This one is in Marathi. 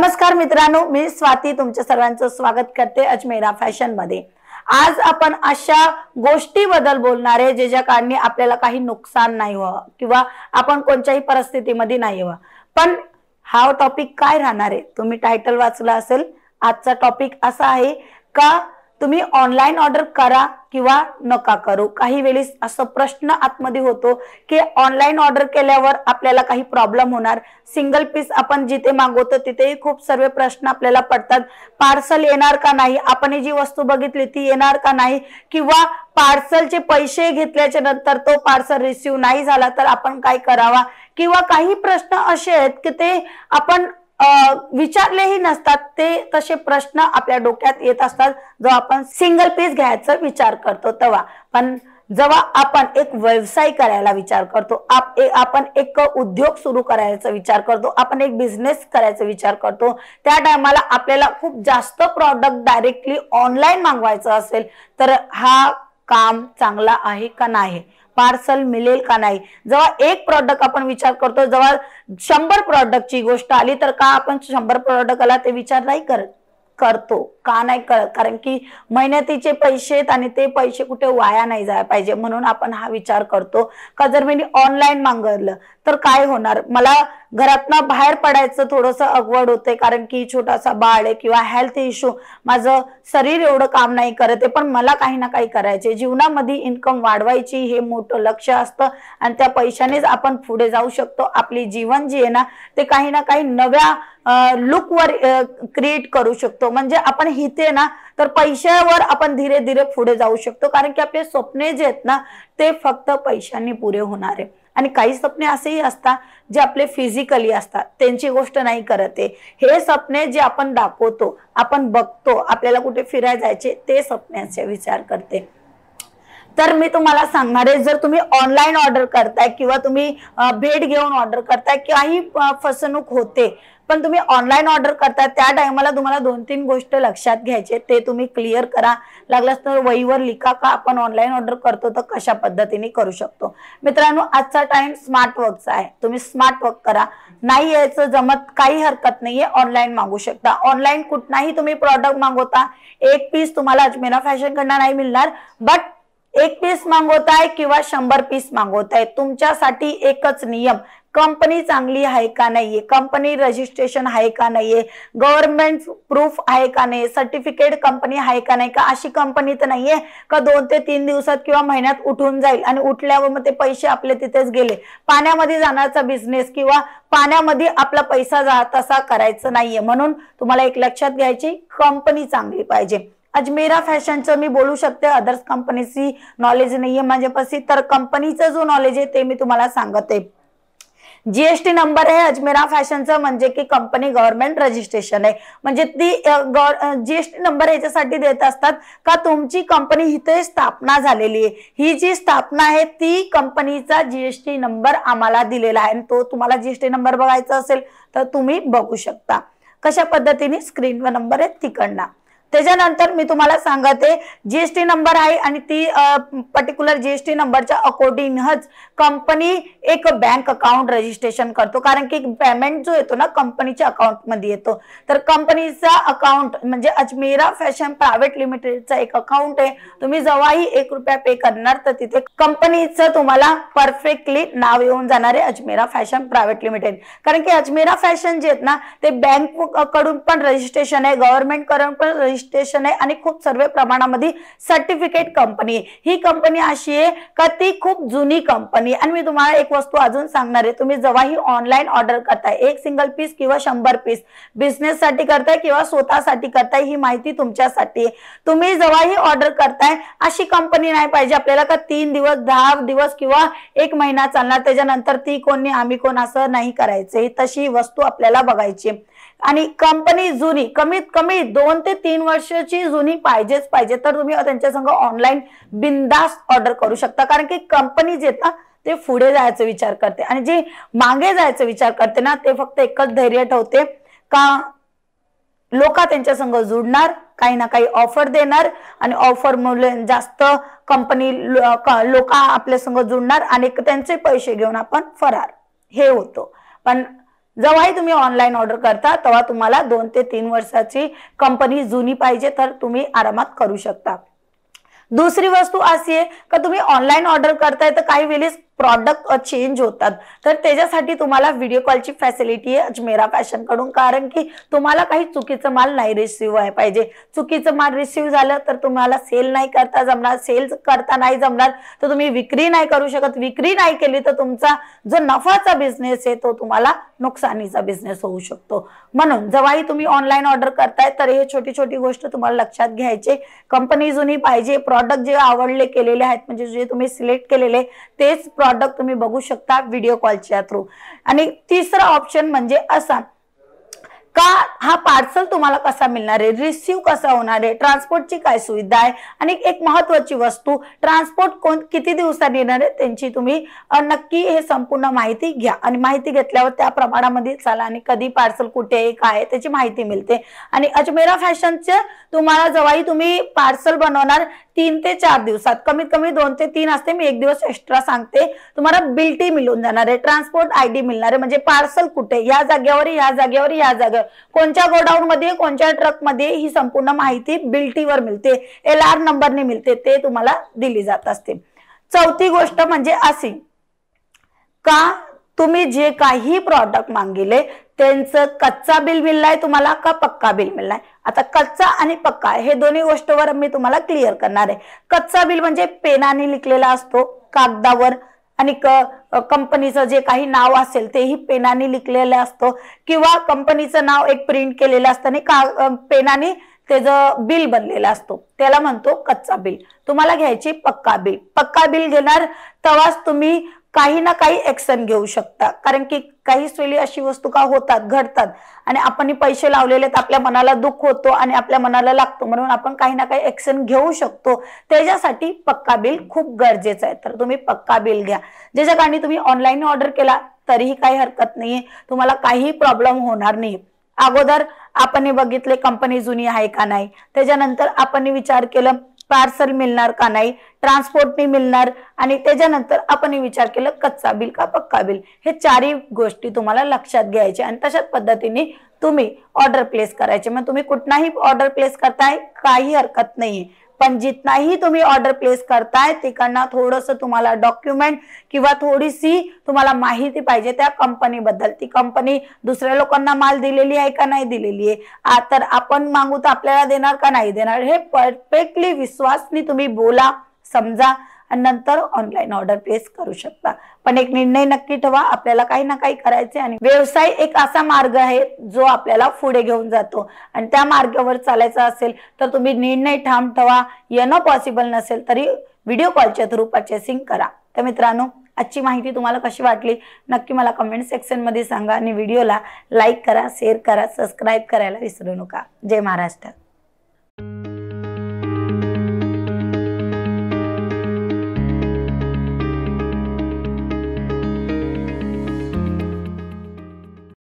नमस्कार मित्रांनो, मी स्वाती तुमच्या सर्वांचं स्वागत करते अजमेरा फॅशन मध्ये। आज आपण अशा गोष्टीबद्दल बोलणार आहे ज्याच्या कारणी आपल्याला काही नुकसान नाही व्हावं किंवा आपण कोणत्याही परिस्थितीमध्ये नाही व्हावं। पण हा टॉपिक काय राहणार आहे तुम्ही टायटल वाचला असेल। आजचा टॉपिक असा आहे का तुम्ही ऑनलाइन ऑर्डर करा किंवा नका करू। काही वेळेस असं प्रश्न आतमध्ये होतो की ऑनलाइन ऑर्डर केल्यावर आपल्याला काही प्रॉब्लेम होणार, सिंगल पीस आपण जिथे मागवतो तिथे खूप सर्व प्रश्न आपल्याला पडतात। पार्सल येणार का नाही, आपण जी वस्तू बघितली ती येणार का नाही, किंवा पार्सलचे पैसे घेतल्याच्या नंतर तो पार्सल रिसीव नाही झाला तर आपण काय करावा, किंवा काही प्रश्न असे आहेत की ते आपण विचारलेही नसतात। ते तसे प्रश्न आपल्या डोक्यात येत असतात जेव्हा आपण सिंगल पीस घ्यायचा विचार करतो तेव्हा। पण जेव्हा आपण एक व्यवसाय करायला विचार करतो, आपण एक उद्योग सुरू करायचा विचार करतो, आपण एक बिझनेस करायचा विचार करतो, त्या टायमाला आपल्याला खूप जास्त प्रॉडक्ट डायरेक्टली ऑनलाइन मागवायचं असेल तर हा काम चांगला आहे का नाही, पार्सल मिळेल का नाही। जेव्हा एक प्रॉडक्ट आपण विचार करतो, जेव्हा 100 प्रॉडक्टची गोष्ट आली तर का आपण 100 प्रॉडक्टला ते विचार नाही करतो का नाही करत, कारण की मेहनतीचे पैसे आणि ते पैसे कुठे वाया नाही जायला पाहिजे म्हणून आपण हा विचार करतो का जर मी ऑनलाइन मागवलं तर काय होणार, मला घरातनं बाहेर पडायचं थोडंसं अवघड होते कारण की छोटासा बाळ आहे किंवा हेल्थ इश्यू, माझं शरीर एवढं काम नाही करत आहे पण मला काही ना काही करायचे, जीवनामध्ये इन्कम वाढवायची हे मोठं लक्ष्य असतं आणि त्या पैशानेच आपण पुढे जाऊ शकतो। आपली जीवन जे आहे ना ते काही ना काही नव्या लुक वर क्रिएट करू शकतो। म्हणजे आपण हिते ना तर पैशावर आपण धीरे धीरे पुढे जाऊ शकतो, कारण की आपले स्वप्ने जे आहेत ना ते फक्त पैशांनी पुरे होणार आहे। आणि काही स्वप्ने असेही असतात जे आपले फिजिकली असतात, त्यांची गोष्ट नाही करत आहे। हे स्वप्ने जे आपण दाखवतो, आपण बघतो, आपल्याला कुठे फिरायला जायचे ते स्वप्नाचे विचार करते। तर मी तुम्हाला सांगणार आहे, जर तुम्ही ऑनलाइन ऑर्डर करताय किंवा तुम्ही भेट घेऊन ऑर्डर करताय, काही फसवणूक होते पण तुम्ही ऑनलाइन ऑर्डर करताय त्या टायमाला तुम्हाला 2-3 गोष्ट लक्षात घ्यायचे, ते तुम्ही क्लिअर करा। लागल्यास तर वहीवर लिखा का आपण ऑनलाइन ऑर्डर करतो तर कशा पद्धतीने करू शकतो। मित्रांनो, आजचा टाइम स्मार्ट वर्कचा आहे, तुम्ही स्मार्ट वर्क करा। नाही यायचं जमत काही हरकत नाहीये, ऑनलाइन मागवू शकता। ऑनलाइन कुठलाही तुम्ही प्रॉडक्ट मागवता, एक पीस तुम्हाला अजमेरा फॅशन कडनं नाही मिळणार, बट एक पीस मागवताय किंवा 100 पीस मागवताय, तुमच्यासाठी एकच नियम, कंपनी चांगली आहे का नाहीये, कंपनी रजिस्ट्रेशन आहे का नाहीये, गव्हर्नमेंट प्रूफ आहे का नाही, सर्टिफिकेट कंपनी आहे का नाही, का अशी कंपनी तर नाहीये का 2 ते 3 दिवसात किंवा महिन्यात उठून जाईल आणि उठल्यावर मग ते पैसे आपले तिथेच गेले। पाण्यामध्ये जाण्याचा बिझनेस किंवा पाण्यामध्ये आपला पैसा जात असा करायचं नाहीये। म्हणून तुम्हाला एक लक्षात घ्यायची, कंपनी चांगली पाहिजे। अजमेरा फॅशनचं मी बोलू शकते, अदर्स कंपनीची नॉलेज नाहीये माझ्यापाशी, तर कंपनीचं जो नॉलेज आहे ते मी तुम्हाला सांगते। जीएसटी नंबर आहे अजमेरा फॅशनचा, म्हणजे की कंपनी गव्हर्नमेंट रजिस्ट्रेशन आहे। म्हणजे ती जीएसटी नंबर याच्यासाठी देत असतात का तुमची कंपनी इथे स्थापना झालेली आहे, ही जी स्थापना आहे ती कंपनीचा जीएसटी नंबर आम्हाला दिलेला आहे। आणि तो तुम्हाला जीएसटी नंबर बघायचा असेल तर तुम्ही बघू शकता कशा पद्धतीने स्क्रीनवर नंबर आहे तिकडनं। त्याच्यानंतर मी तुम्हाला सांगते, जीएसटी नंबर आहे आणि ती पर्टिक्युलर जीएसटी नंबरच्या अकॉर्डिंगच कंपनी एक बँक अकाउंट रजिस्ट्रेशन करतो, कारण की पेमेंट जो येतो ना कंपनीच्या अकाउंट मध्ये येतो। तर कंपनीचा अकाउंट म्हणजे अजमेरा फॅशन प्रायव्हेट लिमिटेडचा एक अकाउंट आहे। तुम्ही जेव्हाही 1 रुपया पे करणार तर तिथे कंपनीचं तुम्हाला परफेक्टली नाव येऊन जाणार आहे, अजमेरा फॅशन प्रायव्हेट लिमिटेड। कारण की अजमेरा फॅशन जे आहेत ना ते बँक कडून पण रजिस्ट्रेशन आहे, गव्हर्नमेंट कडून पण रजिस्ट्रेशन आहे आणि खूप सर्व प्रमाणामध्ये सर्टिफिकेट कंपनी आहे। ही कंपनी अशी आहे का ती खूप जुनी कंपनी। आणि मी तुम्हाला एक वस्तू अजून सांगणार आहे, तुम्ही जेव्हाही ऑनलाइन ऑर्डर करताय, एक सिंगल पीस किंवा 100 पीस बिझनेस साठी करताय किंवा स्वतःसाठी करताय, ही माहिती तुमच्यासाठी आहे। तुम्ही जेव्हाही ऑर्डर करताय अशी कंपनी नाही पाहिजे आपल्याला का 3 दिवस 10 दिवस किंवा 1 महिना चालणार, त्याच्यानंतर ती कोणी आम्ही कोण असं नाही करायचे, तशी वस्तू आपल्याला बघायची। आणि कंपनी जुनी, कमीत कमी 2 ते 3 वर्षाची जुनी पाहिजेच पाहिजे, तर तुम्ही त्यांच्या संग ऑनलाइन बिंदास ऑर्डर करू शकता। कारण की कंपनी जे ना ते पुढे जायचा विचार करते आणि जे मागे जायचा विचार करते ना ते फक्त एकच धैर्य ठेवते का लोक त्यांच्या संग जुडणार, काही ना काही ऑफर देणार आणि ऑफर मुळे जास्त कंपनी लोक आपल्या संग जुडणार आणि त्यांचे पैसे घेऊन आपण फरार, हे होतो। पण जेव्हाही तुम्ही ऑनलाईन ऑर्डर करता तेव्हा तुम्हाला 2 ते 3 वर्षाची कंपनी जुनी पाहिजे तर तुम्ही आरामात करू शकता। दुसरी वस्तू अशी आहे का तुम्ही ऑनलाईन ऑर्डर करताय तर काही वेळेस प्रॉडक्ट चेंज होतात, तर त्याच्यासाठी तुम्हाला व्हिडिओ कॉलची फॅसिलिटी आहे अजमेरा फॅशन कडून, कारण की तुम्हाला काही चुकीचं माल नाही रिसीव्ह व्हायला पाहिजे। चुकीचं माल रिसीव्ह झालं तर तुम्हाला सेल नाही करता जमणार, सेल करता नाही जमणार तर तुम्ही विक्री नाही करू शकत, विक्री नाही केली तर तुमचा जो नफाचा बिझनेस आहे तो तुम्हाला नुकसानीचा बिझनेस होऊ शकतो। म्हणून जेव्हाही तुम्ही ऑनलाईन ऑर्डर करताय तर हे छोटी छोटी गोष्ट तुम्हाला लक्षात घ्यायची। कंपनी जुनी पाहिजे, प्रॉडक्ट जे आवडले केलेले आहेत म्हणजे जे तुम्ही सिलेक्ट केलेले तेच प्रॉडक्ट तुम्ही बघू शकता व्हिडिओ कॉलच्या थ्रू। आणि तिसरा ऑप्शन म्हणजे असा का हा पार्सल तुम्हाला कसा मिळणार आहे, रिसीव कसा होणार आहे, ट्रान्सपोर्टची काय सुविधा आहे, आणि एक महत्त्वाची वस्तू ट्रान्सपोर्ट किती दिवसांनी येणार आहे त्यांची तुम्ही नक्की हे संपूर्ण माहिती घ्या। आणि माहिती घेतल्यावर त्या प्रमाणामध्ये चाला आणि कधी पार्सल कुठे आहे काय आहे त्याची माहिती मिळते। आणि अजमेरा फॅशनचे तुम्हाला जेव्हाही तुम्ही पार्सल बनवणार 3 ते 4 दिवसात, कमीत कमी 2 ते 3 असते, मी 1 दिवस एक्स्ट्रा सांगते, तुम्हाला बिल्टी मिळून जाणार आहे, ट्रान्सपोर्ट आयडी मिळणार आहे, म्हणजे पार्सल कुठे या जागेवर या जागेवर या जागेवर कोणत्या गोडाऊन मध्ये कोणत्या ट्रक मध्ये ही संपूर्ण माहिती बिल्टीवर मिळते, LR नंबरने मिळते, ते तुम्हाला दिली जात असते। चौथी गोष्ट म्हणजे अशी का तुम्ही जे काही प्रॉडक्ट मागितले त्यांचं कच्चा बिल मिळलाय तुम्हाला का पक्का बिल मिळलाय। आता कच्चा आणि पक्का हे दोन्ही गोष्टीवर मी तुम्हाला क्लिअर करणार आहे। कच्चा बिल म्हणजे पेनाने लिखलेला असतो कागदावर आणि कंपनीचं जे काही नाव असेल तेही पेनाने लिखलेलं असतो, किंवा कंपनीचं नाव एक प्रिंट केलेलं असतं आणि पेनाने त्याचं बिल बनलेलं असतो, त्याला म्हणतो कच्चा बिल। तुम्हाला घ्यायची पक्का बिल। पक्का बिल घेणार तेव्हाच तुम्ही काही ना काही ऍक्शन घेऊ शकता, कारण की काही वेळी अशी वस्तू का होतात घडतात आणि आपण पैसे लावलेले आपल्या मनाला दुःख होतो आणि आपल्या मनाला लागतो, म्हणून आपण काही ना काही ऍक्शन घेऊ शकतो। त्याच्यासाठी पक्का बिल खूप गरजेचं आहे, तर तुम्ही पक्का बिल घ्या। ज्याच्या कारणी तुम्ही ऑनलाईन ऑर्डर केला तरीही काही हरकत नाहीये, तुम्हाला काही प्रॉब्लेम होणार नाही। अगोदर आपण बघितले कंपनी जुनी आहे का नाही, त्याच्यानंतर आपण विचार केला पार्सल मिळणार का नाही, ट्रान्सपोर्टनी मिळणार, आणि त्याच्यानंतर आपण विचार केला कच्चा बिल का पक्का बिल। हे चारही गोष्टी तुम्हाला लक्षात घ्यायच्या आणि तशाच पद्धतीने तुम्ही ऑर्डर प्लेस करायचे। मग तुम्ही कुठलाही ऑर्डर प्लेस करताय काही हरकत नाहीये, पण जिथनाही तुम्ही ऑर्डर प्लेस करताय तिकडनं थोडंसं तुम्हाला डॉक्युमेंट किंवा थोडीशी तुम्हाला माहिती पाहिजे त्या कंपनी बद्दल। ती कंपनी दुसऱ्या लोकांना माल दिलेली आहे का नाही दिलेली आहे, तर आपण मागू तर आपल्याला देणार का नाही देणार, हे परफेक्टली विश्वासनी तुम्ही बोला, समजा आणि नंतर ऑनलाईन ऑर्डर प्लेस करू शकता। पण एक निर्णय नक्की ठेवा, आपल्याला काही ना काही करायचे आणि व्यवसाय एक असा मार्ग आहे जो आपल्याला पुढे घेऊन जातो आणि त्या मार्गावर चालायचं असेल तर तुम्ही निर्णय ठाम ठेवा। येणं पॉसिबल नसेल तरी व्हिडिओ कॉलच्या थ्रू परचेसिंग करा। तर मित्रांनो, आजची माहिती तुम्हाला कशी वाटली नक्की मला कमेंट सेक्शन मध्ये सांगा आणि व्हिडिओला लाईक करा, शेअर करा, सबस्क्राईब करायला विसरू नका। जय महाराष्ट्र।